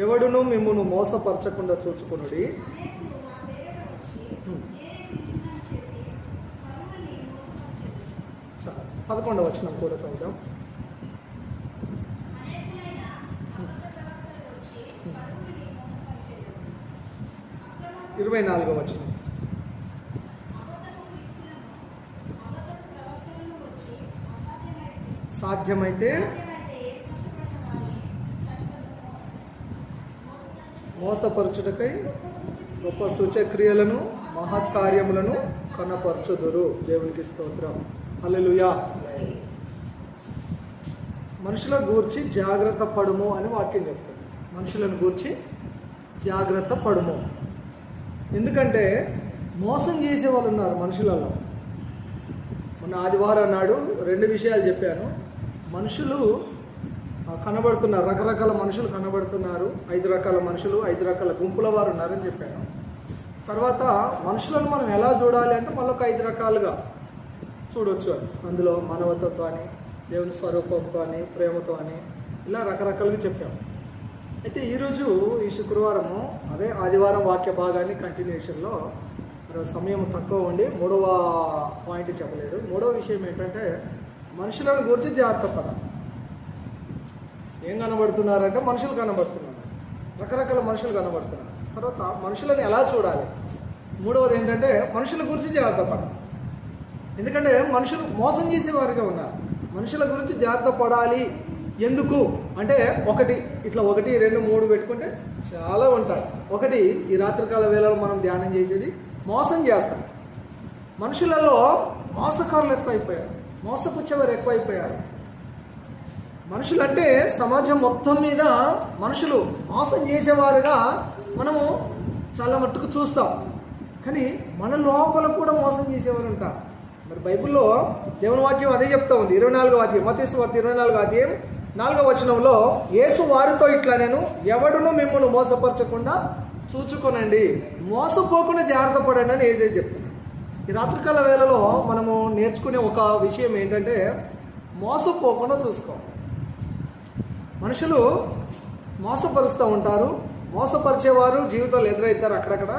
ఎవడును మిమ్మును మోసపరచకుండా చూచుకొనుడి. 11వ వచనం కూడా చదువుదాం. 24వ వచనం. సాధ్యమైతే మోసపరచుటకై గొప్ప సూచక్రియలను మహత్కార్యములను కనపరచుదురు. దేవునికి స్తోత్రం. హల్లెలూయా. మనుషుల గూర్చి జాగ్రత్త పడుము అని వాక్యం చెప్తుంది. మనుషులను గూర్చి జాగ్రత్త పడుము. ఎందుకంటే మోసం చేసే వాళ్ళు ఉన్నారు మనుషులలో. మొన్న ఆదివారం నాడు 2 విషయాలు చెప్పాను. మనుషులు కనబడుతున్నారు, రకరకాల మనుషులు కనబడుతున్నారు. 5 రకాల మనుషులు, 5 రకాల గుంపుల వారు ఉన్నారని చెప్పాను. తర్వాత మనుషులను మనం ఎలా చూడాలి అంటే మళ్ళొక 5 రకాలుగా చూడవచ్చు. అందులో మానవత్వంతో అని, దేవుని స్వరూపంతో అని, ప్రేమతో అని, ఇలా రకరకాలుగా చెప్పాము. అయితే ఈరోజు ఈ శుక్రవారము అదే ఆదివారం వాక్య భాగాన్ని కంటిన్యూషన్లో సమయం తక్కువ ఉండి 3వ పాయింట్ చెప్పలేదు. 3వ విషయం ఏంటంటే మనుషులను గురించి జాగ్రత్త పడాలి. ఏం కనబడుతున్నారంటే మనుషులు కనబడుతున్నారు, రకరకాల మనుషులు కనబడుతున్నారు. తర్వాత మనుషులను ఎలా చూడాలి. 3వది ఏంటంటే మనుషుల గురించి జాగ్రత్త పడాలి. ఎందుకంటే మనుషులు మోసం చేసే వారిగా ఉన్నారు. మనుషుల గురించి జాగ్రత్త పడాలి. ఎందుకు అంటే ఒకటి 1, 2, 3 పెట్టుకుంటే చాలా ఉంటాయి. ఒకటి, ఈ రాత్రికాల వేళలో మనం ధ్యానం చేసేది మోసం చేస్తాం. మనుషులలో మోసకారులు ఎక్కువైపోయారు, మోసపుచ్చేవారు ఎక్కువైపోయారు. మనుషులు అంటే సమాజం మొత్తం మీద మనుషులు మోసం చేసేవారుగా మనము చాలా మట్టుకు చూస్తాం. కానీ మన లోపల కూడా మోసం చేసేవారు ఉంటారు. మరి బైబిల్లో దేవుని వాక్యం అదే చెప్తా ఉంది. 24వ అధ్యాయం, మత్తయి సువార్త 24వ అధ్యాయం 4వ వచనంలో యేసు వారితో ఇట్లా, నేను ఎవడును మిమ్మల్ని మోసపరచకుండా చూచుకోనండి, మోసపోకుండా జాగ్రత్త పడండి అని యేసయ్య చెప్తున్నాడు. ఈ రాత్రికాల వేళలో మనము నేర్చుకునే ఒక విషయం ఏంటంటే మోసపోకుండా చూసుకోవాలి. మనుషులు మోసపరుస్తూ ఉంటారు, మోసపరిచేవారు జీవితాలు ఎదురవుతారు అక్కడక్కడ.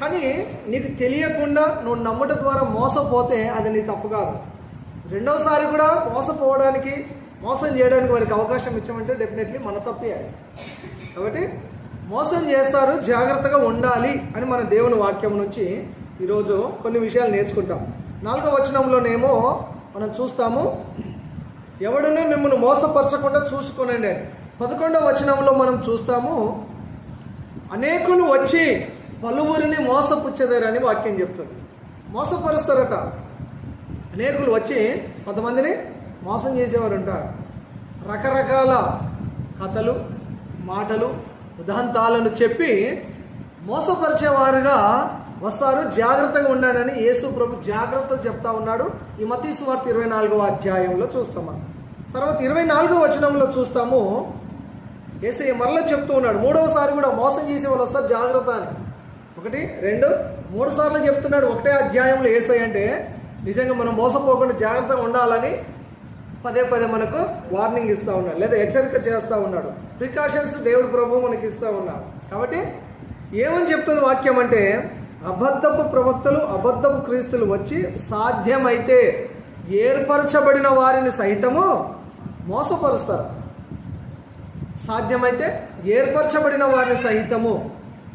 కానీ నీకు తెలియకుండా నువ్వు నమ్మటం ద్వారా మోసపోతే అది నీ తప్పు కాదు. రెండోసారి కూడా మోసపోవడానికి, మోసం చేయడానికి వారికి అవకాశం ఇచ్చామంటే డెఫినెట్లీ మన తప్పే. కాబట్టి మోసం చేస్తారు, జాగ్రత్తగా ఉండాలి అని మన దేవుని వాక్యం నుంచి ఈరోజు కొన్ని విషయాలు నేర్చుకుంటాం. 4వ వచనంలోనేమో మనం చూస్తాము, ఎవడునూ మిమ్మల్ని మోసపరచకుండా చూసుకోనండి అని. 11వ వచనంలో మనం చూస్తాము, అనేకులు వచ్చి పలువురిని మోసపుచ్చెదరని వాక్యం చెప్తుంది. మోసపరుస్తారట. అనేకులు వచ్చి కొంతమందిని మోసం చేసేవారు ఉంటారు. రకరకాల కథలు, మాటలు, ఉదాంతాలను చెప్పి మోసపరిచేవారుగా వస్తారు. జాగ్రత్తగా ఉండాలని యేసు ప్రభు జాగ్రత్త చెప్తా ఉన్నాడు. ఈ మత్తయి సువార్త 24వ అధ్యాయంలో చూస్తాము. తర్వాత 24వ వచనంలో చూస్తాము, యేసయ్య మరలా చెప్తూ ఉన్నాడు. 3వసారి కూడా మోసం చేసే వాళ్ళు వస్తారు, జాగ్రత్త అని. 1, 2, 3 సార్లు చెప్తున్నాడు ఒకటే అధ్యాయంలో యేసయ్య. అంటే నిజంగా మనం మోసపోకుండా జాగ్రత్తగా ఉండాలని పదే మనకు వార్నింగ్ ఇస్తూ ఉన్నాడు, లేదా హెచ్చరిక చేస్తూ ఉన్నాడు. ప్రికాషన్స్ దేవుడు ప్రభు మనకి ఇస్తూ ఉన్నాడు. కాబట్టి ఏమని చెప్తుంది వాక్యం అంటే, అబద్ధపు ప్రవక్తలు, అబద్ధపు క్రీస్తులు వచ్చి సాధ్యమైతే ఏర్పరచబడిన వారిని సైతము మోసపరుస్తారు. సాధ్యమైతే ఏర్పరచబడిన వారిని సహితము.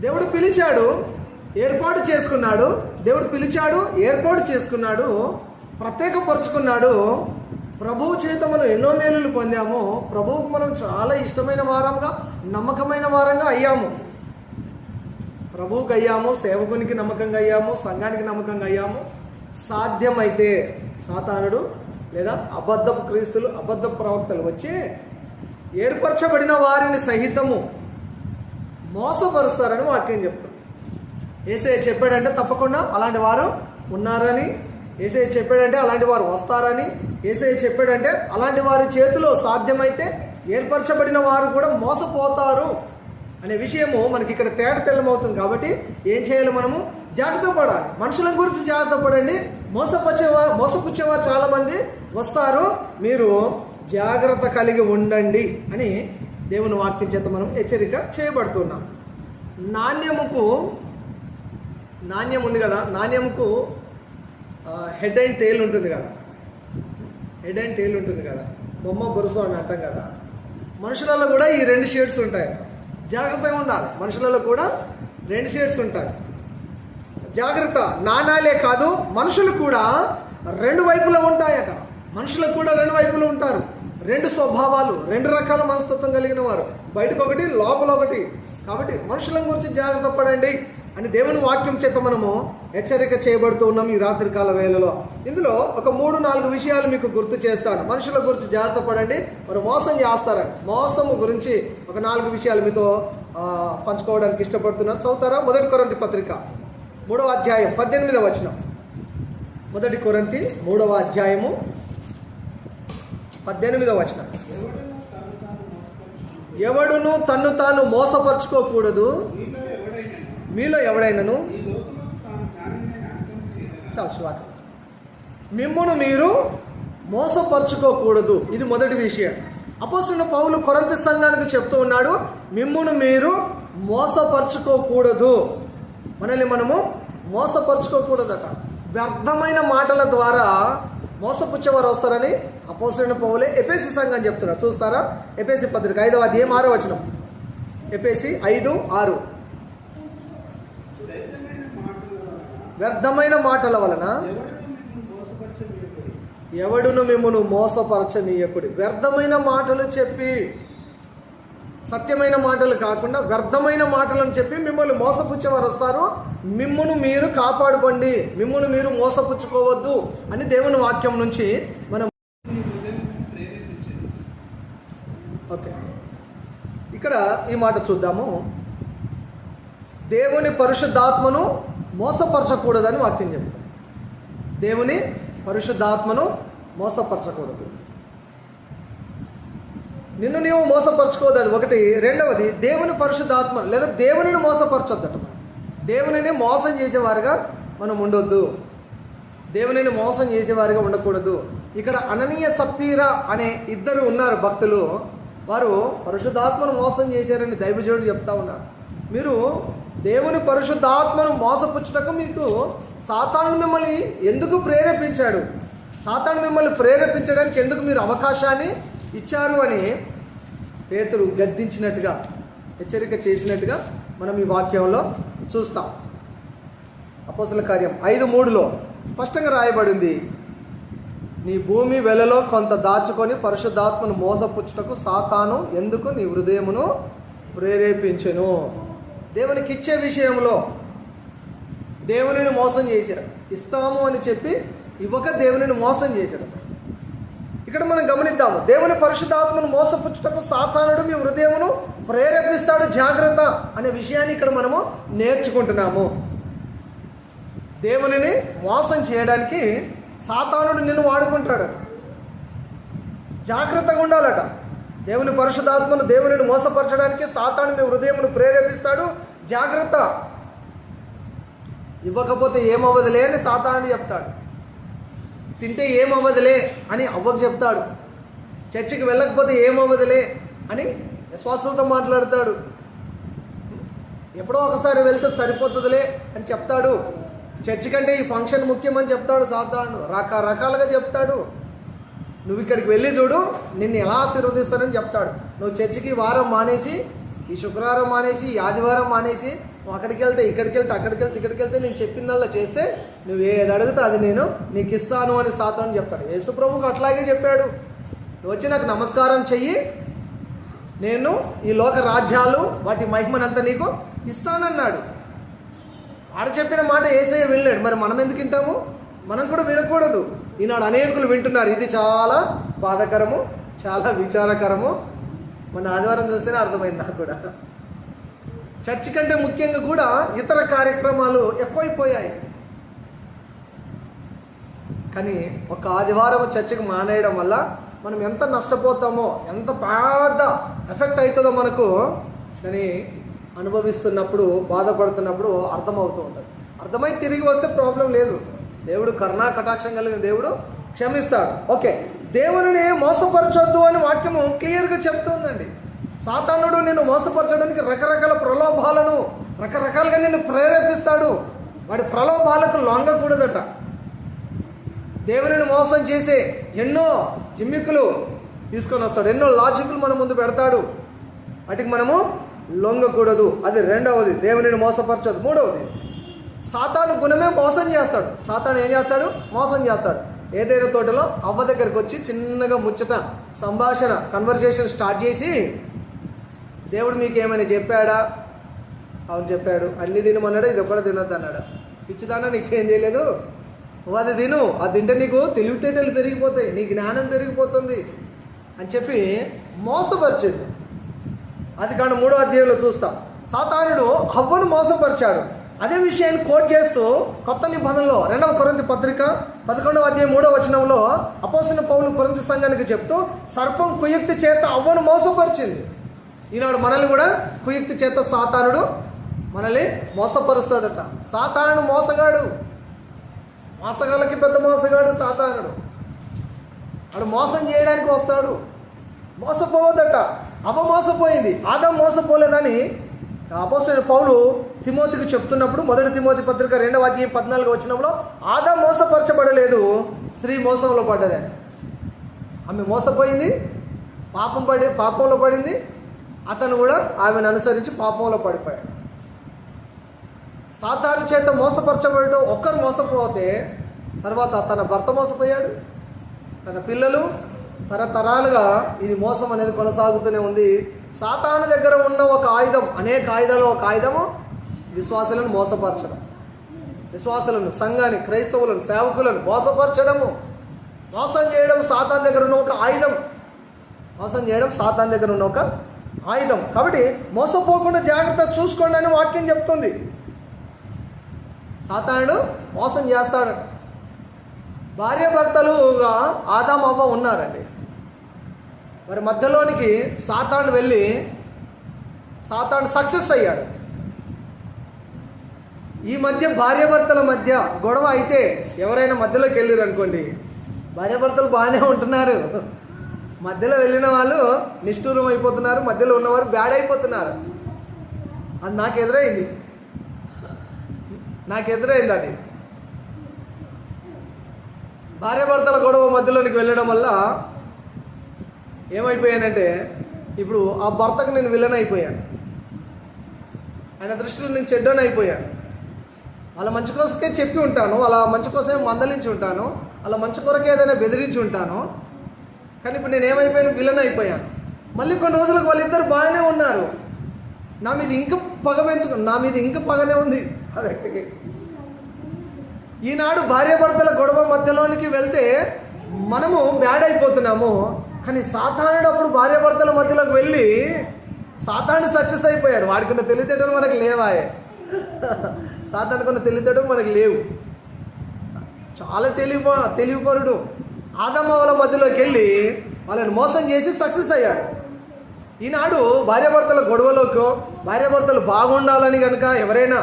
దేవుడు పిలిచాడు, ఏర్పాటు చేసుకున్నాడు. దేవుడు పిలిచాడు, ఏర్పాటు చేసుకున్నాడు, ప్రత్యేకపరుచుకున్నాడు. ప్రభువు చేత మనం ఎన్నో మేలులు పొందాము. ప్రభువుకు మనం చాలా ఇష్టమైన వారంగా, నమ్మకమైన వారంగా అయ్యాము. ప్రభువుకి అయ్యాము, సేవకునికి నమ్మకంగా అయ్యాము, సంఘానికి నమ్మకంగా అయ్యాము. సాధ్యమైతే సాతానుడు లేదా అబద్ధపు క్రీస్తులు, అబద్ధపు ప్రవక్తలు వచ్చి ఏర్పరచబడిన వారిని సహితము మోసపరుస్తారని వాక్యం చెప్తుంది. యేసయ్య చెప్పాడంటే తప్పకుండా అలాంటి వారు ఉన్నారని, యేసయ్య చెప్పాడంటే అలాంటి వారు వస్తారని, యేసయ్య చెప్పాడంటే అలాంటి వారి చేతిలో సాధ్యమైతే ఏర్పరచబడిన వారు కూడా మోసపోతారు అనే విషయము మనకి ఇక్కడ తేట తెల్లమవుతుంది. కాబట్టి ఏం చేయాలి? మనము జాగ్రత్త పడాలి. మనుషుల గురించి జాగ్రత్త పడండి. మోసపుచ్చేవారు చాలా మంది వస్తారు. మీరు జాగ్రత్త కలిగి ఉండండి అని దేవుని వాక్యం చేత మనం హెచ్చరిక చేయబడుతున్నాం. నాణ్యం ఉంది కదా, నాణ్యముకు హెడ్ అండ్ టైల్ ఉంటుంది కదా, బొమ్మ బొరుసు అని అంటాం కదా. మనుషులలో కూడా ఈ 2 షేడ్స్ ఉంటాయి. జాగ్రత్తగా ఉండాలి. మనుషులలో కూడా 2 షేడ్స్ ఉంటాయి. జాగ్రత్త. నాణాలే కాదు, మనుషులు కూడా 2 వైపులా ఉంటాయట. మనుషులకు కూడా 2 వైపులు ఉంటారు. 2 స్వభావాలు, 2 రకాల మనస్తత్వం కలిగిన వారు, బయటకు ఒకటి, లోపల ఒకటి. కాబట్టి మనుషుల గురించి జాగ్రత్త పడండి అని దేవుని వాక్యం చేత మనము హెచ్చరిక చేయబడుతూ ఉన్నాం ఈ రాత్రికాల వేళలో. ఇందులో ఒక 3-4 విషయాలు మీకు గుర్తు చేస్తాను. మనుషుల గురించి జాగ్రత్త పడండి, మరి మోసం చేస్తారని. మోసము గురించి ఒక 4 విషయాలు మీతో పంచుకోవడానికి ఇష్టపడుతున్నాను. చదువుతారా? 1 కొరింథీ పత్రిక 3వ అధ్యాయం 18వ వచనం. 1 కొరింథీ 3వ అధ్యాయము 18వ వచనం. ఎవడును తన్ను తాను మోసపరుచుకోకూడదు, మీలో ఎవడైనను చాలా శ్వాసం మిమ్మును మీరు మోసపరుచుకోకూడదు. ఇది మొదటి విషయం. అపోస్తలుడైన పౌలు కొరింథీ సంఘానికి చెప్తూ ఉన్నాడు, మిమ్మును మీరు మోసపరుచుకోకూడదు. మనల్ని మనము మోసపరుచుకోకూడదట. వ్యర్థమైన మాటల ద్వారా మోసపుచ్చేవారు వస్తారని అపోస్తలుడైన పౌలే ఎఫెసీ సంఘం చెప్తున్నారు. చూస్తారా? ఎఫెసీ పత్రిక 5వ అధ్యాయం 6వ వచనం. ఎఫెసీ 5:6. వ్యర్థమైన మాటల వలన ఎవడును మిమ్మును మోసపరచనీయకుడి. వ్యర్థమైన మాటలు చెప్పి, సత్యమైన మాటలు కాకుండా వ్యర్థమైన మాటలను చెప్పి మిమ్మల్ని మోసపుచ్చేవారు వస్తారు. మిమ్మును మీరు కాపాడుకోండి, మిమ్మును మీరు మోసపుచ్చుకోవద్దు అని దేవుని వాక్యం నుంచి మనం. ఓకే, ఇక్కడ ఈ మాట చూద్దాము. దేవుని పరిశుద్ధాత్మను మోసపరచకూడదని వాక్యం చెప్తాం. దేవుని పరిశుద్ధాత్మను మోసపరచకూడదు. నిన్ను నీవు మోసపరచుకోవద్దు, అది ఒకటి. రెండవది, దేవుని పరిశుద్ధాత్మ లేదా దేవునిని మోసపరచొద్దట. దేవునిని మోసం చేసేవారుగా మనం ఉండొద్దు. దేవునిని మోసం చేసేవారుగా ఉండకూడదు. ఇక్కడ అననీయ సప్పీరా అనే 2 ఉన్నారు భక్తులు. వారు పరిశుద్ధాత్మను మోసం చేశారని దైవజనుడు చెప్తా ఉన్నారు. మీరు దేవుని పరిశుద్ధాత్మను మోసపుచ్చుటకు మీకు సాతాను మిమ్మల్ని ఎందుకు ప్రేరేపించాడు, సాతాను మిమ్మల్ని ప్రేరేపించడానికి ఎందుకు మీరు అవకాశాన్ని ఇచ్చారు అని పేతురు గద్దించినట్టుగా, హెచ్చరిక చేసినట్టుగా మనం ఈ వాక్యంలో చూస్తాం. అపోస్తల కార్యం 5:3లో స్పష్టంగా రాయబడింది, నీ భూమి వెలలో కొంత దాచుకొని పరిశుద్ధాత్మను మోసపుచ్చుటకు సాతాను ఎందుకు నీ హృదయమును ప్రేరేపించెను. దేవునికి ఇచ్చే విషయంలో దేవునిని మోసం చేశారు. ఇస్తాము అని చెప్పి ఇవ్వక దేవునిని మోసం చేశారు. ఇక్కడ మనం గమనిద్దాము, దేవుని పరిశుద్ధాత్మను మోసపుచ్చుటకు సాతానుడు మీ హృదయమును ప్రేరేపిస్తాడు, జాగ్రత్త అనే విషయాన్ని ఇక్కడ మనము నేర్చుకుంటున్నాము. దేవునిని మోసం చేయడానికి సాతానుడు నిన్ను వాడుకుంటాడు. జాగ్రత్తగా ఉండాలట. దేవుని పరిశుద్ధాత్మను దేవునిని మోసపరచడానికి సాతాను మీ హృదయమును ప్రేరేపిస్తాడు, జాగ్రత్త. ఇవ్వకపోతే ఏమవ్వదులే అని సాతానుడు చెప్తాడు. తింటే ఏమవ్వదులే అని అవ్వకు చెప్తాడు. చర్చికి వెళ్ళకపోతే ఏమవ్వదులే అని విశ్వాసులతో మాట్లాడతాడు. ఎప్పుడో ఒకసారి వెళ్తే సరిపోతుందిలే అని చెప్తాడు. చర్చి కంటే ఈ ఫంక్షన్ ముఖ్యమని చెప్తాడు సాతానుడు. రకరకాలుగా చెప్తాడు. నువ్వు ఇక్కడికి వెళ్ళి చూడు, నిన్ను ఎలా ఆశీర్వదిస్తానని చెప్తాడు. నువ్వు చర్చికి వారం మానేసి, ఈ శుక్రవారం మానేసి, ఈ ఆదివారం మానేసి, నువ్వు అక్కడికి వెళ్తే, ఇక్కడికి వెళ్తే, అక్కడికి వెళ్తే, ఇక్కడికి వెళ్తే నేను చెప్పినల్లా చేస్తే నువ్వు ఏది అడిగితే అది నేను నీకు ఇస్తాను అని సాతాను చెప్తాడు. యేసు ప్రభువుకు అట్లాగే చెప్పాడు. నువ్వు వచ్చి నాకు నమస్కారం చెయ్యి, నేను ఈ లోక రాజ్యాలు వాటి మహిమనంతా నీకు ఇస్తానన్నాడు. ఆడ చెప్పిన మాట యేసయ్య వెళ్ళాడు. మరి మనం ఎందుకు వింటాము? మనం కూడా వినకూడదు. ఈనాడు అనేకులు వింటున్నారు. ఇది చాలా బాధాకరము, చాలా విచారకరము. మన ఆదివారం చూస్తేనే అర్థమైంది నాకు కూడా. చర్చి కంటే ముఖ్యంగా కూడా ఇతర కార్యక్రమాలు ఎక్కువైపోయాయి. కానీ ఒక ఆదివారం చర్చికి మానేయడం వల్ల మనం ఎంత నష్టపోతామో, ఎంత పెద్ద ఎఫెక్ట్ అవుతుందో మనకు దాన్ని అనుభవిస్తున్నప్పుడు, బాధపడుతున్నప్పుడు అర్థమవుతూ ఉంటుంది. అర్థమై తిరిగి వస్తే ప్రాబ్లం లేదు. దేవుడు కరుణా కటాక్షం కలిగిన దేవుడు క్షమిస్తాడు. ఓకే, దేవునిని మోసపరచొద్దు అని వాక్యము క్లియర్గా చెప్తుందండి. సాతానుడు నిన్ను మోసపరచడానికి రకరకాల ప్రలోభాలను రకరకాలుగా నిన్ను ప్రేరేపిస్తాడు. వాడి ప్రలోభాలకు లొంగకూడదట. దేవునిని మోసం చేసే ఎన్నో జిమ్మిక్కులు తీసుకొని వస్తాడు, ఎన్నో లాజిక్లు మన ముందు పెడతాడు. వాటికి మనము లొంగకూడదు. అది రెండవది, దేవునిని మోసపరచదు. మూడవది, సాతాను గుణమే మోసం చేస్తాడు. సాతాను ఏం చేస్తాడు? మోసం చేస్తాడు. ఏదైనా తోటలో అవ్వ దగ్గరికి వచ్చి చిన్నగా ముచ్చట సంభాషణ కన్వర్జేషన్ స్టార్ట్ చేసి, దేవుడు మీకు ఏమైనా చెప్పాడా? అవును చెప్పాడు. అన్ని తినమన్నాడు, ఇది ఒక్కడే తినొద్దు అన్నాడు. పిచ్చిదానా, నీకేం తెలియదు, నువ్వు అది తిను, అది తింటే నీకు తెలివితేటలు పెరిగిపోతాయి, నీ జ్ఞానం పెరిగిపోతుంది అని చెప్పి మోసపరిచింది. అది కానీ 3వ అధ్యాయంలో చూస్తాం. సాతానుడు హవ్వను మోసపరిచాడు. అదే విషయాన్ని కోట్ చేస్తూ కొత్త నిబంధనలో 2వ కొరింథీ పత్రిక 11వ అధ్యాయం 3వ వచనంలో అపోస్తలుడైన పౌలు కొరింథీ సంఘానికి చెప్తూ, సర్పం కుయుక్తి చేత హవ్వను మోసపరిచింది. ఈనాడు మనల్ని కూడా కుయుక్తి చేత సాతానుడు మనల్ని మోసపరుస్తాడట. సాతానుడు మోసగాడు, మోసగాళ్ళకి పెద్ద మోసగాడు సాతానుడు. వాడు మోసం చేయడానికి వస్తాడు. మోసపోవద్దట. అవ్వ మోసపోయింది, ఆదాము మోసపోలేదని అపోస్తలుడైన పౌలు తిమోతికి చెప్తున్నప్పుడు 1 తిమోతి పత్రిక 2వ అధ్యాయం 14వ వచనంలో, ఆదాము మోసపరచబడలేదు, స్త్రీ మోసంలో పడ్డదని. ఆమె మోసపోయింది, పాపంలో పడింది. అతను కూడా ఆమెను అనుసరించి పాపంలో పడిపోయాడు. సాతాను చేత మోసపరచబడడం ఒక్కరు మోసపోతే తర్వాత తన భర్త మోసపోయాడు, తన పిల్లలు, తరతరాలుగా ఇది మోసం అనేది కొనసాగుతూనే ఉంది. సాతాను దగ్గర ఉన్న ఒక ఆయుధం, అనేక ఆయుధాలు ఒక ఆయుధము విశ్వాసులను మోసపరచడం. విశ్వాసులను, సంఘాన్ని, క్రైస్తవులను, సేవకులను మోసపరచడము, మోసం చేయడం సాతాను దగ్గర ఉన్న ఒక ఆయుధం. మోసం చేయడం సాతాను దగ్గర ఉన్న ఒక ఆయుధం. కాబట్టి మోసపోకుండా జాగ్రత్త చూసుకోండి అని వాక్యం చెప్తుంది. సాతానుడు మోసం చేస్తాడట. భార్యాభర్తలుగా ఆదాము అవ్వ ఉన్నారండి. మరి మధ్యలోనికి సాతాను వెళ్ళి సాతాను సక్సెస్ అయ్యాడు. ఈ మధ్య భార్యాభర్తల మధ్య గొడవ అయితే ఎవరైనా మధ్యలోకి వెళ్ళారు అనుకోండి, భార్యాభర్తలు బాగానే ఉంటున్నారు, మధ్యలో వెళ్ళిన వాళ్ళు నిష్ఠూరం అయిపోతున్నారు, మధ్యలో ఉన్నవారు బ్యాడ్ అయిపోతున్నారు. అది నాకు ఎదురైంది అది. భార్యాభర్తల గొడవ మధ్యలోనికి వెళ్ళడం వల్ల ఏమైపోయానంటే, ఇప్పుడు ఆ భర్తకు నేను విలన్ అయిపోయాను, ఆయన దృష్టిలో నేను చెడ్డని అయిపోయాను. వాళ్ళ మంచి కోసకే చెప్పి ఉంటాను, వాళ్ళ మంచి కోసమే మందలించి ఉంటాను, వాళ్ళ మంచి కొరకే ఏదైనా బెదిరించి ఉంటాను. కానీ ఇప్పుడు నేను ఏమైపోయాను? విలన్ అయిపోయాను. మళ్ళీ కొన్ని రోజులకు వాళ్ళిద్దరు బాగానే ఉన్నారు, నా మీద ఇంకా పగనే ఉంది ఆ వ్యక్తికి. ఈనాడు భార్యాభర్తల గొడవ మధ్యలోనికి వెళ్తే మనము బ్యాడ్ అయిపోతున్నాము. కానీ సాతానుడు అప్పుడు భార్యాభర్తల మధ్యలోకి వెళ్ళి సాతానుడు సక్సెస్ అయిపోయాడు. వాడికున్న తెలివితేటలు మనకు లేవాయే, సాతానుకున్న తెలివితేటలు మనకు లేవు. చాలా తెలివిపరుడు. ఆదాము వాళ్ళ మధ్యలోకి వెళ్ళి వాళ్ళని మోసం చేసి సక్సెస్ అయ్యాడు. ఈనాడు భార్యాభర్తల గొడవలోకి, భార్యాభర్తలు బాగుండాలని కనుక ఎవరైనా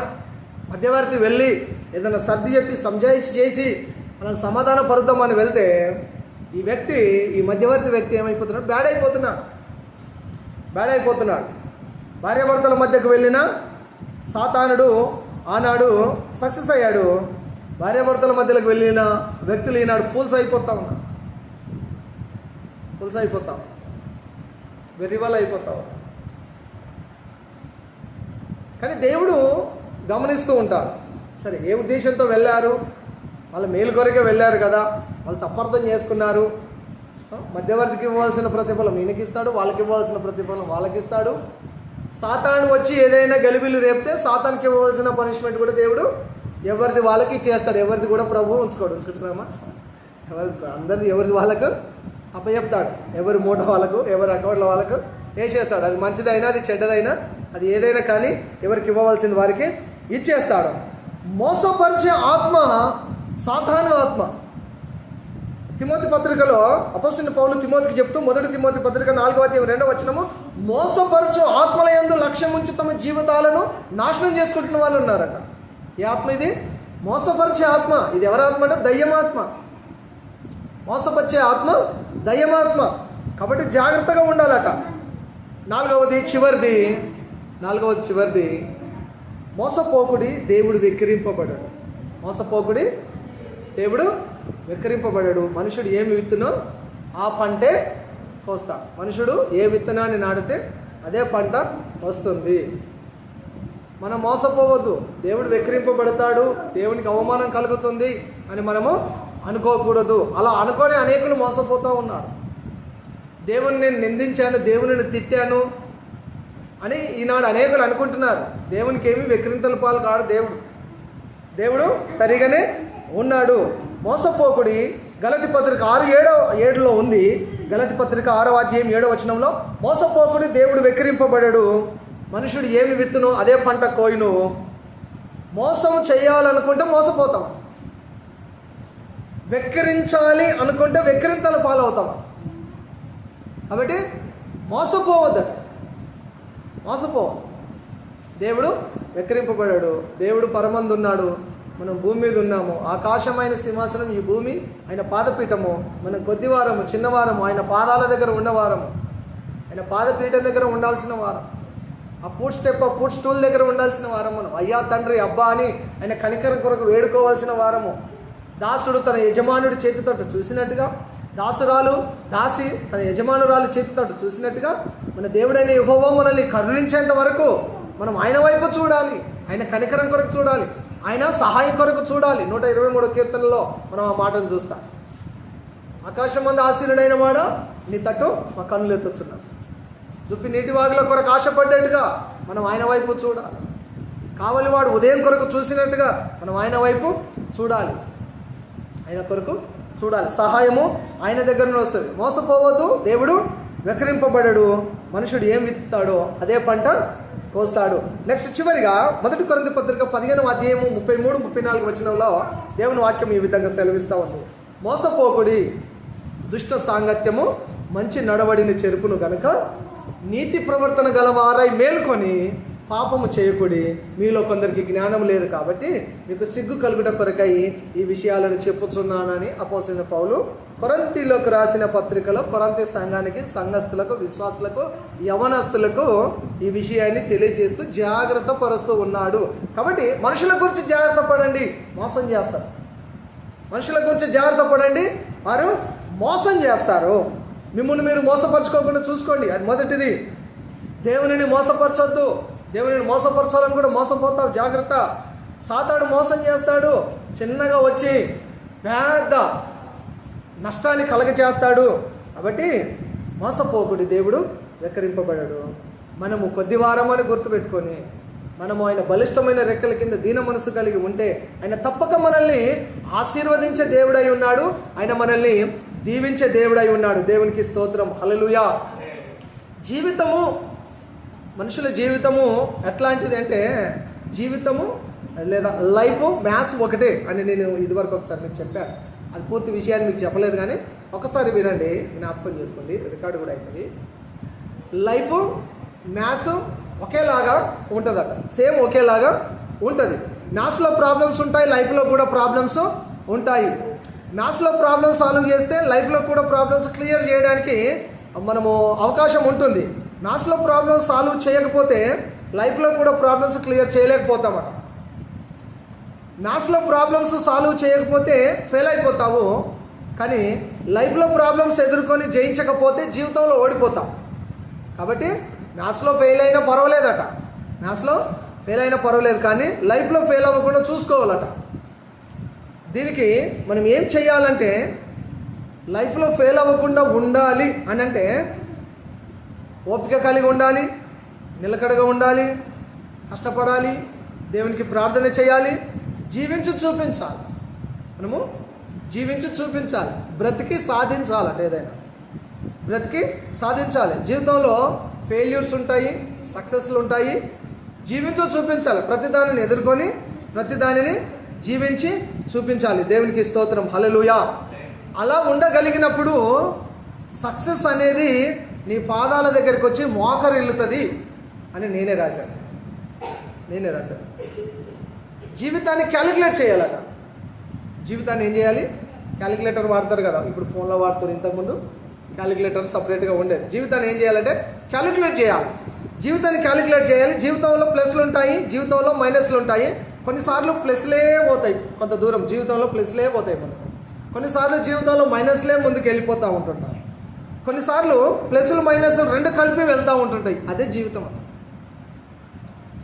మధ్యవర్తి వెళ్ళి ఏదైనా సర్ది చెప్పి సంజాయిషి చేసి వాళ్ళని సమాధాన పరుద్దామని వెళ్తే ఈ మధ్యవర్తి వ్యక్తి ఏమైపోతున్నాడు? బ్యాడ్ అయిపోతున్నాడు. భార్యాభర్తల మధ్యకు వెళ్ళిన సాతానుడు ఆనాడు సక్సెస్ అయ్యాడు. భార్యాభర్తల మధ్యలోకి వెళ్ళిన వ్యక్తులు ఈనాడు ఫూల్స్ అయిపోతాం, వెర్రివాళ్ళు అయిపోతాం. కానీ దేవుడు గమనిస్తూ ఉంటారు. సరే, ఏ ఉద్దేశంతో వెళ్ళారు? వాళ్ళ మేలు కొరకే వెళ్ళారు కదా, వాళ్ళు తప్పర్థం చేసుకున్నారు. మధ్యవర్తికి ఇవ్వాల్సిన ప్రతిఫలం ఈయనకిస్తాడు, వాళ్ళకి ఇవ్వాల్సిన ప్రతిఫలం వాళ్ళకిస్తాడు. సాతాను వచ్చి ఏదైనా గలిబిలు రేపితే సాతానికి ఇవ్వాల్సిన పనిష్మెంట్ కూడా దేవుడు ఎవరిది వాళ్ళకి ఇచ్చేస్తాడు. ఎవరిది కూడా ప్రభువు ఉంచుకుంటున్నామా? అందరిది ఎవరిది వాళ్ళకు అప్పచెప్తాడు. ఎవరి మూట వాళ్ళకు, ఎవరి అకౌంట్ల వాళ్ళకు వేసేస్తాడు. అది మంచిదైనా, అది చెడ్డదైనా, అది ఏదైనా కానీ ఎవరికి ఇవ్వవలసింది వారికి ఇచ్చేస్తాడు. మోసపరిచే ఆత్మ సాతాను ఆత్మ. తిమోతి పత్రికలో అపోస్తలుడైన పౌలు తిమోతికి చెప్తూ 1 తిమోతి పత్రిక 4వ అధ్యాయం 2వ వచనము, మోసపరచు ఆత్మల యందు లక్ష్యం ఉంచి తమ జీవితాలను నాశనం చేసుకుంటున్న వాళ్ళు ఉన్నారట. ఏ ఆత్మ ఇది? మోసపరిచే ఆత్మ. ఇది ఎవరి ఆత్మ అంటే దయ్యమాత్మ. మోసపరిచే ఆత్మ దయ్యమాత్మ. కాబట్టి జాగ్రత్తగా ఉండాలట. నాలుగవది చివరిది మోసపోకుడి దేవుడు వెక్కిరింపబడాడు. మోసపోకుడి దేవుడు వెక్కిరింపబడాడు. మనుషుడు ఏమి విత్తునో ఆ పంటే కోస్తా. మనుషుడు ఏ విత్తనాన్ని నాటితే అదే పంట వస్తుంది. మనం మోసపోవద్దు. దేవుడు వెక్కిరింపబడతాడు, దేవునికి అవమానం కలుగుతుంది అని మనము అనుకోకూడదు. అలా అనుకొని అనేకులు మోసపోతూ ఉన్నారు. దేవుని నేను నిందించాను, దేవుని తిట్టాను అని ఈనాడు అనేకులు అనుకుంటున్నారు. దేవునికి ఏమి వెక్కిరింతల పాలు కాడు. దేవుడు సరిగానే ఉన్నాడు. మోసపోకుడి. గలతి పత్రిక 6:7 ఉంది. గలతి పత్రిక 6వ అధ్యాయం 7వ వచనంలో మోసపోకుడి దేవుడు వెక్కిరింపబడాడు, మనుషుడు ఏమి విత్తును అదే పంట కోయును. మోసం చేయాలనుకుంటే మోసపోతాం, వెక్కిరించాలి అనుకుంటే వెక్కిరింతల పాలవుతాం. కాబట్టి మోసపోవద్దట. దేవుడు వెక్కిరింపబడాడు. దేవుడు పరమందు ఉన్నాడు, మనం భూమి మీద ఉన్నాము. ఆకాశమైన సింహాసనం ఈ భూమి, ఆయన పాదపీఠము. మనం కొద్దివారము, చిన్నవారము, ఆయన పాదాల దగ్గర ఉన్నవారము, ఆయన పాదపీఠం దగ్గర ఉండాల్సిన వారం. ఆ ఫుట్ స్టూల్ దగ్గర ఉండాల్సిన వారం మనం. అయ్యా తండ్రి అబ్బా అని ఆయన కనికరం కొరకు వేడుకోవాల్సిన వారము. దాసుడు తన యజమానుడి చేతితోటి చూసినట్టుగా, దాసి తన యజమానురాలు చేతితోటి చూసినట్టుగా మన దేవుడైన యెహోవా మనల్ని కరుణించేంత వరకు మనం ఆయన వైపు చూడాలి. ఆయన కనికరం కొరకు చూడాలి, ఆయన సహాయం కొరకు చూడాలి. 123వ కీర్తనలో మనం ఆ మాటను చూస్తాం. ఆకాశం మందు ఆసీనుడైన వాడా నీ తట్టు మా కన్నులు ఎత్తుచున్నాం. దుప్పి నీటి వాగుల కొరకు ఆశపడ్డట్టుగా మనం ఆయన వైపు చూడాలి. కావలివాడు ఉదయం కొరకు చూసినట్టుగా మనం ఆయన వైపు చూడాలి, ఆయన కొరకు చూడాలి. సహాయము ఆయన దగ్గర నుండి వస్తుంది. మోసపోవద్దు. దేవుడు వెక్కిరింపబడాడు, మనుషుడు ఏం విత్తుతాడో అదే పంట కోస్తాడు. నెక్స్ట్ చివరిగా 1 కొరింథీ పత్రిక 15వ అధ్యాయము 33-34 వచనంలో దేవుని వాక్యం ఈ విధంగా సెలవిస్తూ ఉంది. మోసపోకుడి, దుష్ట సాంగత్యము మంచి నడవడిని చెరుపును గనుక నీతి ప్రవర్తన గలవారై మేల్కొని పాపము చేయకుడి. మీలో కొందరికి జ్ఞానం లేదు కాబట్టి మీకు సిగ్గు కలుగుట కొరకై ఈ విషయాలను చెప్పుచున్నానని అపోస్తలుడైన పౌలు కొరింథీయులకు రాసిన పత్రికలో కొరింథీ సంఘానికి, సంఘస్థులకు, విశ్వాసులకు, యవనస్తులకు ఈ విషయాన్ని తెలియజేస్తూ జాగ్రత్త పరుస్తూ ఉన్నాడు. కాబట్టి మనుషుల గురించి జాగ్రత్త పడండి, మోసం చేస్తారు. మనుషుల గురించి జాగ్రత్త పడండి, వారు మోసం చేస్తారు. మిమ్మల్ని మీరు మోసపరచుకోకుండా చూసుకోండి. అది మొదటిది. దేవునిని మోసపరచొద్దు. దేవునిని మోసపరచాలని కూడా మోసపోతావు, జాగ్రత్త. సాతాడు మోసం చేస్తాడు, చిన్నగా వచ్చి పెద్ద నష్టాన్ని కలగచేస్తాడు. కాబట్టి మోసపోకుడి, దేవుడు వెక్కిరింపబడాడు. మనము కొద్ది వారమని గుర్తుపెట్టుకొని మనము ఆయన బలిష్టమైన రెక్కల కింద దీన మనసు కలిగి ఉంటే ఆయన తప్పక మనల్ని ఆశీర్వదించే దేవుడై ఉన్నాడు, ఆయన మనల్ని దీవించే దేవుడై ఉన్నాడు. దేవునికి స్తోత్రం, హల్లెలూయా. జీవితము, మనుషుల జీవితము ఎట్లాంటిది అంటే, జీవితము లేదా లైఫ్ మ్యాథ్స్ ఒకటే అని నేను ఇదివరకు ఒకసారి మీకు చెప్పాను. అది పూర్తి విషయాన్ని మీకు చెప్పలేదు, కానీ ఒకసారి వినండి, జ్ఞాపకం చేసుకోండి, రికార్డు కూడా అవుతుంది. లైఫ్ మ్యాథ్స్ ఒకేలాగా ఉంటుందట, సేమ్ ఒకేలాగా ఉంటుంది. మ్యాథ్స్లో ప్రాబ్లమ్స్ ఉంటాయి, లైఫ్లో కూడా ప్రాబ్లమ్స్ ఉంటాయి. మ్యాథ్స్లో ప్రాబ్లమ్స్ సాల్వ్ చేస్తే లైఫ్లో కూడా ప్రాబ్లమ్స్ క్లియర్ చేయడానికి మనము అవకాశం ఉంటుంది. మ్యాథ్స్లో ప్రాబ్లమ్స్ సాల్వ్ చేయకపోతే లైఫ్లో కూడా ప్రాబ్లమ్స్ క్లియర్ చేయలేకపోతామట. మ్యాథ్స్లో ప్రాబ్లమ్స్ సాల్వ్ చేయకపోతే ఫెయిల్ అయిపోతావు, కానీ లైఫ్లో ప్రాబ్లమ్స్ ఎదుర్కొని జయించకపోతే జీవితంలో ఓడిపోతాం. కాబట్టి మ్యాథ్స్లో ఫెయిల్ అయినా పర్వాలేదట, మ్యాథ్స్లో ఫెయిల్ అయినా పర్వాలేదు, కానీ లైఫ్లో ఫెయిల్ అవ్వకుండా చూసుకోవాలట. దీనికి మనం ఏం చేయాలంటే, లైఫ్లో ఫెయిల్ అవ్వకుండా ఉండాలి అని అంటే ఓపిక కలిగి ఉండాలి, నిలకడగా ఉండాలి, కష్టపడాలి, దేవునికి ప్రార్థన చేయాలి, జీవించి చూపించాలి. మనము జీవించి చూపించాలి, బ్రతికి సాధించాలట. ఏదైనా బ్రతికి సాధించాలి. జీవితంలో ఫెయిల్యూర్స్ ఉంటాయి, సక్సెస్లు ఉంటాయి. జీవించి చూపించాలి, ప్రతిదానిని ఎదుర్కొని ప్రతిదానిని జీవించి చూపించాలి. దేవునికి స్తోత్రం, హల్లెలూయా. అలా ఉండగలిగినప్పుడు సక్సెస్ అనేది నీ పాదాల దగ్గరికి వచ్చి మోకరిల్లుతుంది అని నేనే రాశాను. జీవితాన్ని క్యాలిక్యులేట్ చేయాలట. జీవితాన్ని ఏం చేయాలి? క్యాలిక్యులేటర్ వాడతారు కదా, ఇప్పుడు ఫోన్లో వాడుతారు, ఇంతకుముందు క్యాలిక్యులేటర్ సపరేట్గా ఉండేది. జీవితాన్ని ఏం చేయాలంటే క్యాలిక్యులేట్ చేయాలి. జీవితాన్ని క్యాలిక్యులేట్ చేయాలి. జీవితంలో ప్లస్లు ఉంటాయి, జీవితంలో మైనస్లు ఉంటాయి. కొన్నిసార్లు ప్లస్లే పోతాయి, కొంత దూరం జీవితంలో ప్లస్లే పోతాయి మనకు. కొన్నిసార్లు జీవితంలో మైనస్లే ముందుకు వెళ్ళిపోతూ ఉంటుంటారు. కొన్నిసార్లు ప్లస్లు మైనస్లు రెండు కలిపి వెళ్తూ ఉంటుంటాయి. అదే జీవితం,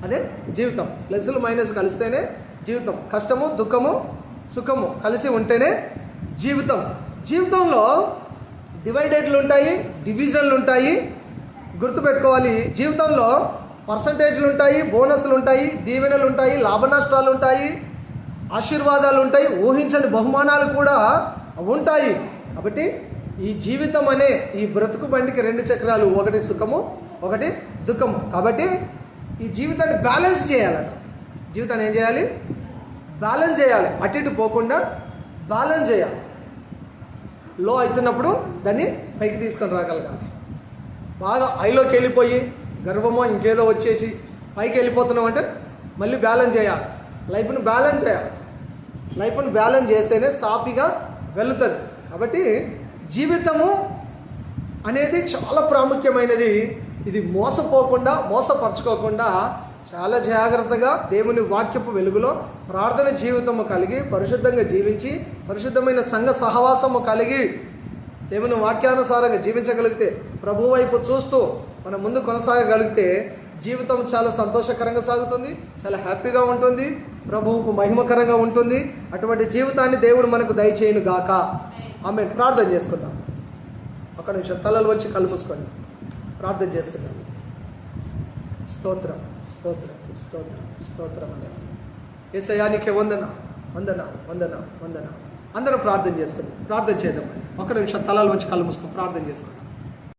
అదే జీవితం. ప్లస్లు మైనస్ కలిస్తేనే జీవితం. కష్టము దుఃఖము సుఖము కలిసి ఉంటేనే జీవితం. జీవితంలో డివైడెడ్లు ఉంటాయి, డివిజన్లు ఉంటాయి. గుర్తుపెట్టుకోవాలి, జీవితంలో పర్సంటేజ్లు ఉంటాయి, బోనస్లు ఉంటాయి, దీవెనలు ఉంటాయి, లాభ నష్టాలు ఉంటాయి, ఆశీర్వాదాలు ఉంటాయి, ఊహించని బహుమానాలు కూడా ఉంటాయి. కాబట్టి ఈ జీవితం అనే ఈ బ్రతుకు బండికి రెండు చక్రాలు, ఒకటి సుఖము ఒకటి దుఃఖము. కాబట్టి ఈ జీవితాన్ని బ్యాలెన్స్ చేయాలట. జీవితాన్ని ఏం చేయాలి? బ్యాలెన్స్ చేయాలి. అటు ఇటు పోకుండా బ్యాలెన్స్ చేయాలి. లో అవుతున్నప్పుడు దాన్ని పైకి తీసుకొని రాగలగాలి. బాగా హైలోకి వెళ్ళిపోయి గర్వమో ఇంకేదో వచ్చేసి పైకి వెళ్ళిపోతున్నాం అంటే మళ్ళీ బ్యాలెన్స్ చేయాలి. లైఫ్ను బ్యాలెన్స్ చేయాలి. లైఫ్ను బ్యాలెన్స్ చేస్తేనే సాఫీగా వెళుతుంది. కాబట్టి జీవితము అనేది చాలా ప్రాముఖ్యమైనది. ఇది మోసపోకుండా, మోసపరచుకోకుండా చాలా జాగ్రత్తగా దేవుని వాక్యపు వెలుగులో ప్రార్థన జీవితము కలిగి పరిశుద్ధంగా జీవించి పరిశుద్ధమైన సంఘ సహవాసము కలిగి దేవుని వాక్యానుసారంగా జీవించగలిగితే, ప్రభు వైపు చూస్తూ మనం ముందు కొనసాగగలిగితే జీవితం చాలా సంతోషకరంగా సాగుతుంది, చాలా హ్యాపీగా ఉంటుంది, ప్రభువుకు మహిమకరంగా ఉంటుంది. అటువంటి జీవితాన్ని దేవుడు మనకు దయచేయును గాక. ఆమేన్. ప్రార్థన చేసుకుందాం. ఒక నిమిషం తలలు వచ్చి కళ్ళు మూసుకోండి, ప్రార్థన చేసుకుందాం. స్తోత్రం స్తోత్రం స్తోత్రం స్తోత్రం అన్న యేసయ్యానికి వందన వందన వందన వందన. అందరం ప్రార్థన చేసుకుందాం. ప్రార్థన చేద్దాం. ఒక నిమిషం తలలు వచ్చి కళ్ళు మూసుకొని ప్రార్థన చేసుకోండి.